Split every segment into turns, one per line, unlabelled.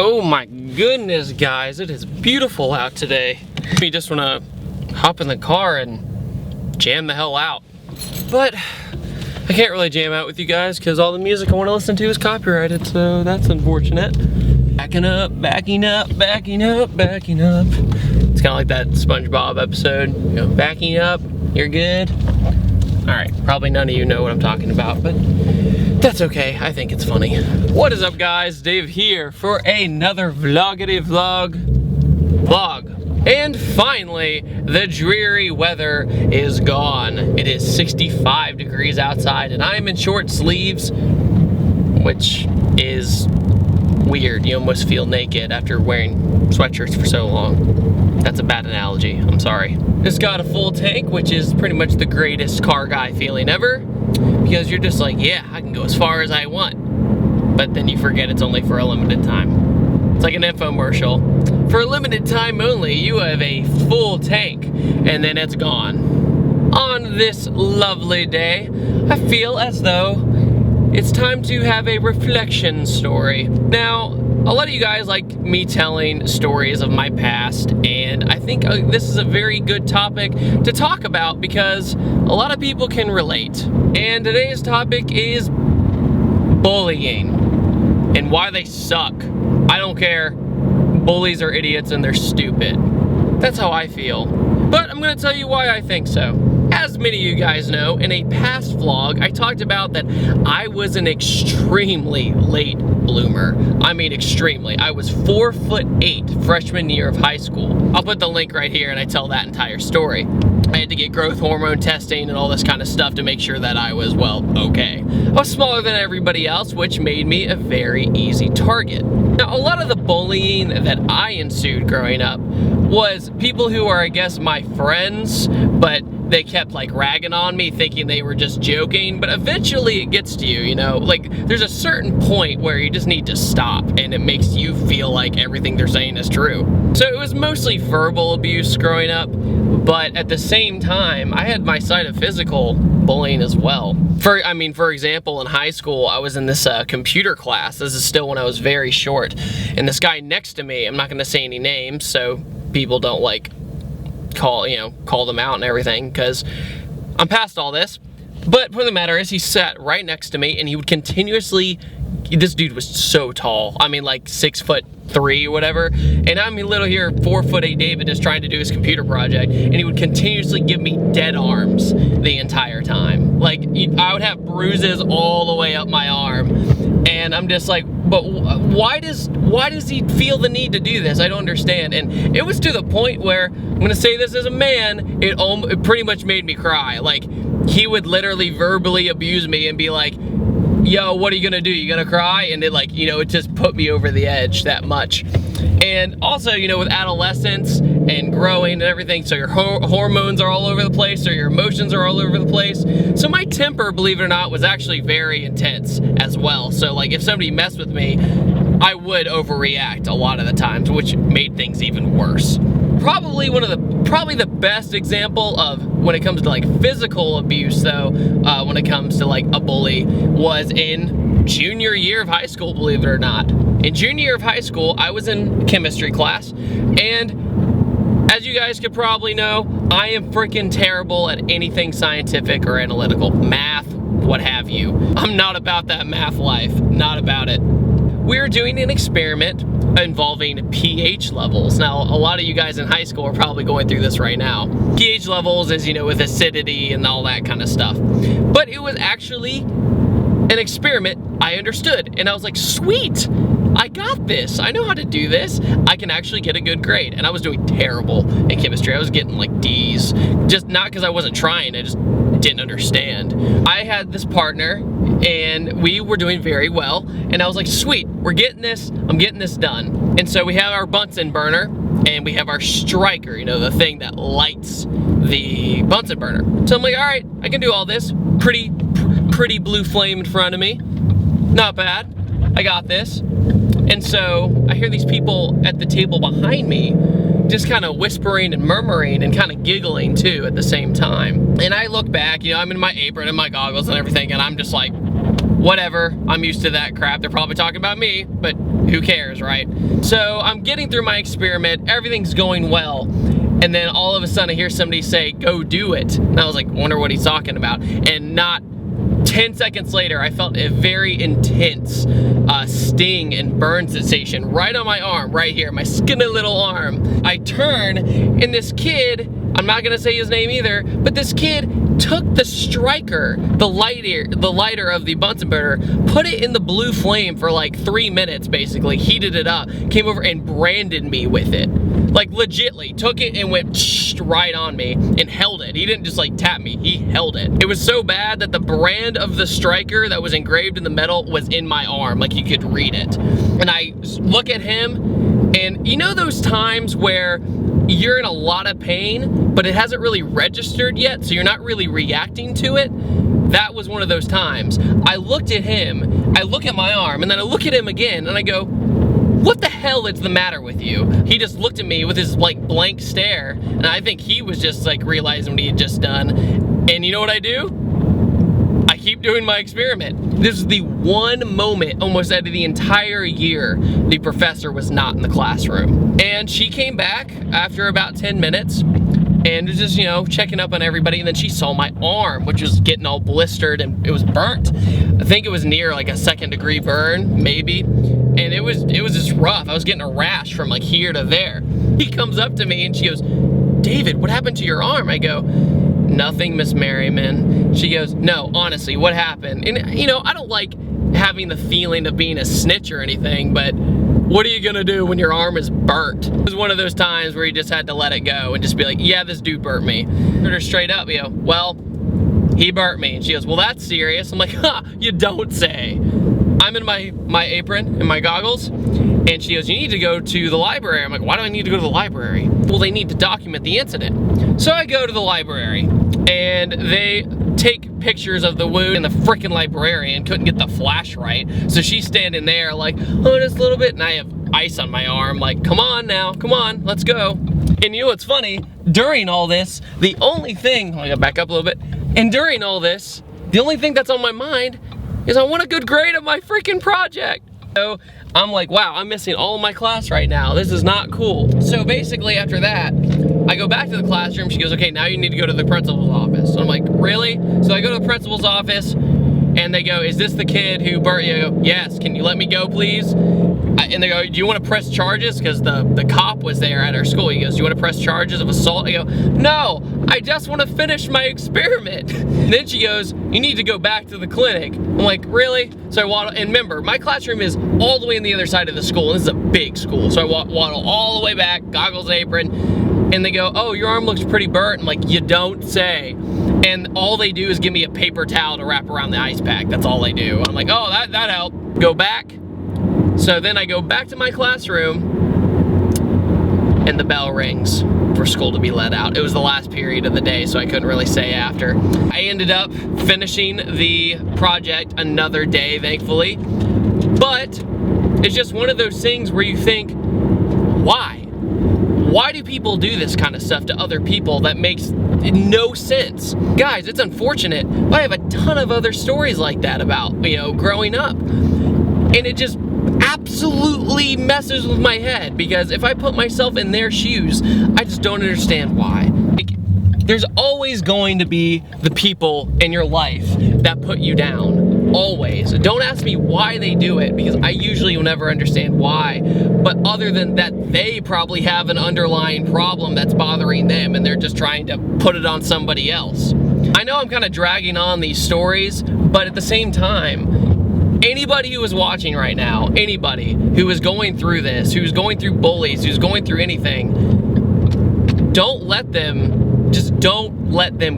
Oh my goodness, guys, it is beautiful out today. We just want to hop in the car and jam the hell out. But I can't really jam out with you guys because all the music I want to listen to is copyrighted, so that's unfortunate. Backing up, backing up, backing up, backing up. It's kind of like that SpongeBob episode, you know, backing up, you're good. All right, probably none of you know what I'm talking about, but that's okay, I think it's funny. What is up, guys? Dave here for another vloggity vlog. And finally, the dreary weather is gone. It is 65 degrees outside and I'm in short sleeves, which is weird. You almost feel naked after wearing sweatshirts for so long. That's a bad analogy, I'm sorry. Just got a full tank, which is pretty much the greatest car guy feeling ever, because you're just like, yeah, I can go as far as I want. But then you forget it's only for a limited time. It's like an infomercial. For a limited time only, you have a full tank, and then it's gone. On this lovely day, I feel as though it's time to have a reflection story. Now, a lot of you guys like me telling stories of my past, and I think this is a very good topic to talk about because a lot of people can relate. And today's topic is bullying and why they suck. I don't care. Bullies are idiots and they're stupid. That's how I feel. But I'm gonna tell you why I think so. As many of you guys know, in a past vlog, I talked about that I was an extremely late bloomer. I mean extremely. I was 4'8" freshman year of high school. I'll put the link right here and I tell that entire story. I had to get growth hormone testing and all this kind of stuff to make sure that I was, well, okay. I was smaller than everybody else, which made me a very easy target. Now, a lot of the bullying that I ensued growing up was people who are, I guess, my friends, but they kept like ragging on me thinking they were just joking, but eventually it gets to you, you know, like there's a certain point where you just need to stop and it makes you feel like everything they're saying is true. So it was mostly verbal abuse growing up, but at the same time, I had my side of physical bullying as well. For example, in high school, I was in this computer class. This is still when I was very short, and this guy next to me, I'm not gonna say any names so people don't like call them out and everything, because I'm past all this. But point of the matter is, he sat right next to me and he would continuously, this dude was so tall, I mean like 6'3" or whatever, and I'm little here 4'8" David just trying to do his computer project, and he would continuously give me dead arms the entire time. Like I would have bruises all the way up my arm, and I'm just like, but why does he feel the need to do this? I don't understand. And it was to the point where, I'm gonna say this as a man, it pretty much made me cry. Like he would literally verbally abuse me and be like, yo, what are you gonna do? You gonna cry? And it like, you know, it just put me over the edge that much. And also, you know, with adolescence and growing and everything, so your hormones are all over the place, so your emotions are all over the place. So my temper, believe it or not, was actually very intense as well. So like if somebody messed with me, I would overreact a lot of the times, which made things even worse. Probably the best example of when it comes to like physical abuse though, when it comes to like a bully, was in junior year of high school, believe it or not. In junior year of high school, I was in chemistry class, and as you guys could probably know, I am freaking terrible at anything scientific or analytical. Math, what have you. I'm not about that math life, not about it. We were doing an experiment involving pH levels. Now, a lot of you guys in high school are probably going through this right now. pH levels is, you know, with acidity and all that kind of stuff. But it was actually an experiment I understood, and I was like, sweet, I got this. I know how to do this. I can actually get a good grade. And I was doing terrible in chemistry. I was getting like D's, just not because I wasn't trying, I just didn't understand. I had this partner and we were doing very well, and I was like, sweet, we're getting this, I'm getting this done. And so we have our Bunsen burner and we have our striker, you know, the thing that lights the Bunsen burner. So I'm like, all right, I can do all this. Pretty blue flame in front of me. Not bad, I got this. And so I hear these people at the table behind me just kind of whispering and murmuring and kind of giggling too at the same time. And I look back, you know, I'm in my apron and my goggles and everything, and I'm just like, whatever, I'm used to that crap. They're probably talking about me, but who cares, right? So I'm getting through my experiment, everything's going well, and then all of a sudden I hear somebody say, go do it. And I was like, wonder what he's talking about. And not 10 seconds later, I felt a very intense sting and burn sensation right on my arm, right here, my skinny little arm. I turn, and this kid, I'm not gonna say his name either, but this kid took the striker, the lighter of the Bunsen burner, put it in the blue flame for like 3 minutes, basically, heated it up, came over and branded me with it. Like, legitly, took it and went right on me and held it. He didn't just like tap me, he held it. It was so bad that the brand of the striker that was engraved in the metal was in my arm, like you could read it. And I look at him, and you know those times where you're in a lot of pain, but it hasn't really registered yet, so you're not really reacting to it? That was one of those times. I looked at him, I look at my arm, and then I look at him again, and I go, what the hell is the matter with you? He just looked at me with his like blank stare, and I think he was just like realizing what he had just done. And you know what I do? I keep doing my experiment. This is the one moment almost out of the entire year the professor was not in the classroom. And she came back after about 10 minutes and was just, you know, checking up on everybody, and then she saw my arm, which was getting all blistered and it was burnt. I think it was near like a 2nd degree burn, maybe. And it was just rough. I was getting a rash from like here to there. He comes up to me and she goes, David, what happened to your arm? I go, nothing, Miss Merriman. She goes, no, honestly, what happened? And you know, I don't like having the feeling of being a snitch or anything, but what are you gonna do when your arm is burnt? It was one of those times where you just had to let it go and just be like, yeah, this dude burnt me. Put her straight up, you know, well, he burnt me. And she goes, well, that's serious. I'm like, ha, you don't say. I'm in my apron and my goggles, and she goes, you need to go to the library. I'm like, why do I need to go to the library? Well, they need to document the incident. So I go to the library, and they take pictures of the wound, and the freaking librarian couldn't get the flash right. So she's standing there like, oh, just a little bit, and I have ice on my arm, like, come on now, come on, let's go. And you know what's funny? During all this, the only thing, I gotta back up a little bit, and during all this, the only thing that's on my mind is I want a good grade on my freaking project. So I'm like, wow, I'm missing all of my class right now. This is not cool. So basically after that, I go back to the classroom. She goes, okay, now you need to go to the principal's office. So I'm like, really? So I go to the principal's office, and they go, is this the kid who burnt you? I go, yes, can you let me go, please? And they go, do you want to press charges? Because the cop was there at our school. He goes, do you want to press charges of assault? I go, no, I just want to finish my experiment. And then she goes, you need to go back to the clinic. I'm like, really? So I waddle, and remember, my classroom is all the way on the other side of the school. This is a big school. So I waddle all the way back, goggles and apron, and they go, oh, your arm looks pretty burnt. I'm like, you don't say. And all they do is give me a paper towel to wrap around the ice pack. That's all they do. I'm like, oh, that helped. Go back. So then I go back to my classroom, and the bell rings for school to be let out. It was the last period of the day, so I couldn't really say after. I ended up finishing the project another day, thankfully. But it's just one of those things where you think, why? Why do people do this kind of stuff to other people that makes no sense? Guys, it's unfortunate, but I have a ton of other stories like that about, you know, growing up. And it just absolutely messes with my head, because if I put myself in their shoes, I just don't understand why. Like, there's always going to be the people in your life that put you down. Always. Don't ask me why they do it, because I usually will never understand why. But other than that, they probably have an underlying problem that's bothering them, and they're just trying to put it on somebody else. I know I'm kind of dragging on these stories, but at the same time, anybody who is watching right now, anybody who is going through this, who's going through bullies, who's going through anything, don't let them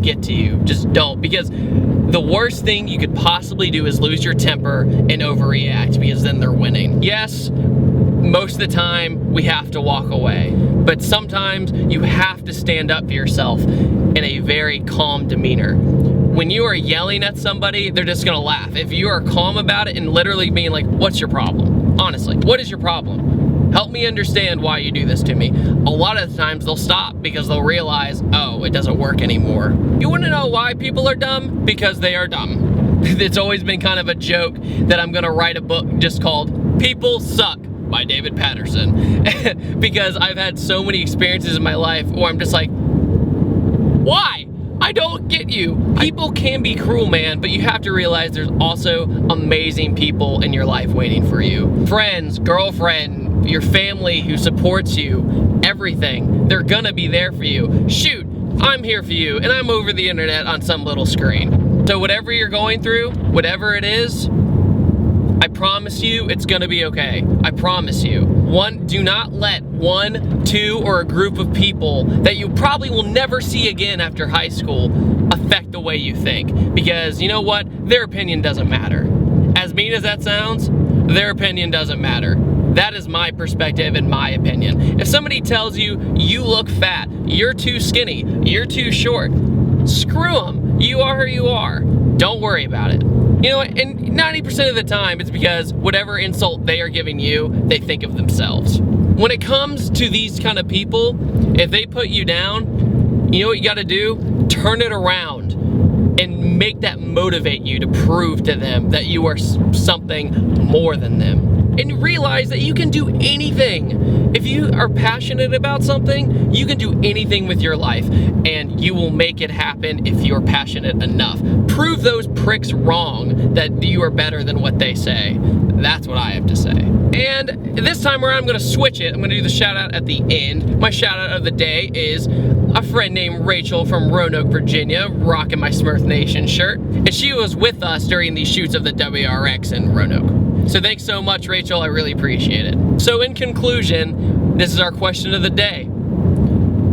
get to you. Just don't, because the worst thing you could possibly do is lose your temper and overreact, because then they're winning. Yes, most of the time we have to walk away, but sometimes you have to stand up for yourself in a very calm demeanor. When you are yelling at somebody, they're just gonna laugh. If you are calm about it and literally being like, what's your problem? Honestly, what is your problem? Help me understand why you do this to me. A lot of the times they'll stop because they'll realize, oh, it doesn't work anymore. You wanna know why people are dumb? Because they are dumb. It's always been kind of a joke that I'm gonna write a book just called People Suck. by David Patterson. Because I've had so many experiences in my life where I'm just like, why? I don't get you. People can be cruel, man, but you have to realize there's also amazing people in your life waiting for you. Friends, girlfriend, your family who supports you, everything. They're gonna be there for you. Shoot, I'm here for you, and I'm over the internet on some little screen. So whatever you're going through, whatever it is, I promise you it's gonna be okay. I promise you. Do not let one, two, or a group of people that you probably will never see again after high school affect the way you think. Because you know what? Their opinion doesn't matter. As mean as that sounds, their opinion doesn't matter. That is my perspective and my opinion. If somebody tells you, you look fat, you're too skinny, you're too short, screw them. You are who you are. Don't worry about it. You know, and 90% of the time, it's because whatever insult they are giving you, they think of themselves. When it comes to these kind of people, if they put you down, you know what you gotta do? Turn it around and make that motivate you to prove to them that you are something more than them. And realize that you can do anything. If you are passionate about something, you can do anything with your life, and you will make it happen if you're passionate enough. Prove those pricks wrong that you are better than what they say. That's what I have to say. And this time around, I'm gonna switch it. I'm gonna do the shout out at the end. My shout out of the day is a friend named Rachel from Roanoke, Virginia, rocking my Smurf Nation shirt. And she was with us during these shoots of the WRX in Roanoke. So thanks so much, Rachel, I really appreciate it. So in conclusion, this is our question of the day.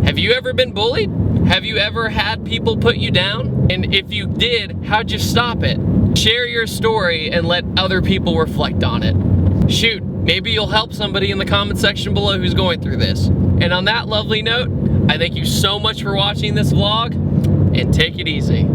Have you ever been bullied? Have you ever had people put you down? And if you did, how'd you stop it? Share your story and let other people reflect on it. Shoot, maybe you'll help somebody in the comment section below who's going through this. And on that lovely note, I thank you so much for watching this vlog, and take it easy.